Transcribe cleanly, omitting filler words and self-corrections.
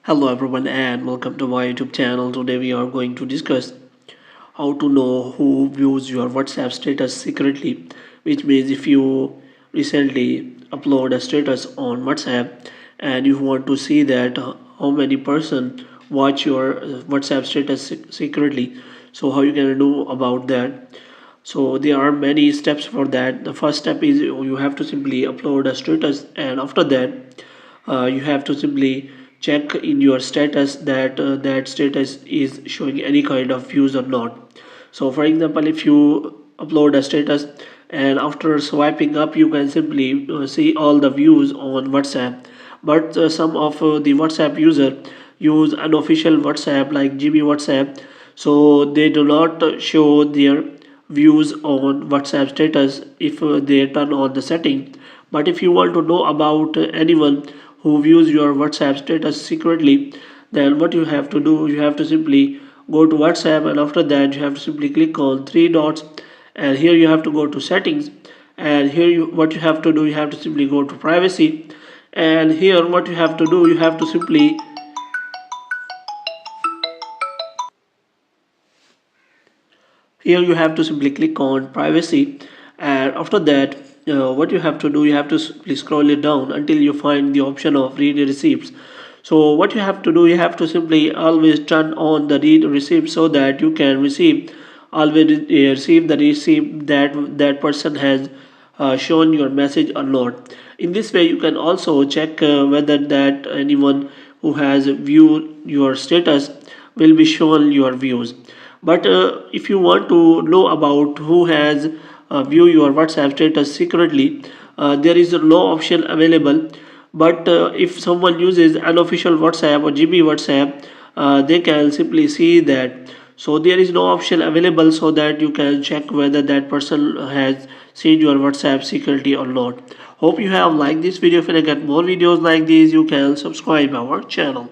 Hello everyone and welcome to my YouTube channel. Today we are going to discuss how to know who views your WhatsApp status secretly, which means if you recently upload a status on WhatsApp and you want to see that how many person watch your WhatsApp status secretly, so how you can do about that. So there are many steps for that. The first step is you have to simply upload a status, and after that you have to simply check in your status that that status is showing any kind of views or not. So for example, if you upload a status and after swiping up you can simply see all the views on WhatsApp, but some of the WhatsApp user use unofficial WhatsApp like GB WhatsApp, so they do not show their views on WhatsApp status if they turn on the setting. But if you want to know about anyone who views your WhatsApp status secretly, then what you have to do, you have to simply go to WhatsApp, and after that you have to simply click on three dots, and here you have to go to settings, and here what you have to do, you have to simply go to privacy, and here what you have to do, you have to simply here you have to simply click on privacy, and after that what you have to do, you have to simply scroll it down until you find the option of read receipts. So what you have to do, you have to simply always turn on the read receipt so that you can receive always receive the receipt that that person has shown your message or not. In this way you can also check whether that anyone who has viewed your status will be shown your views. But if you want to know about who has viewed your WhatsApp status secretly, there is no option available. But if someone uses unofficial WhatsApp or GB WhatsApp, they can simply see that. So there is no option available so that you can check whether that person has seen your WhatsApp secretly or not. Hope you have liked this video. If you get more videos like these, you can subscribe our channel.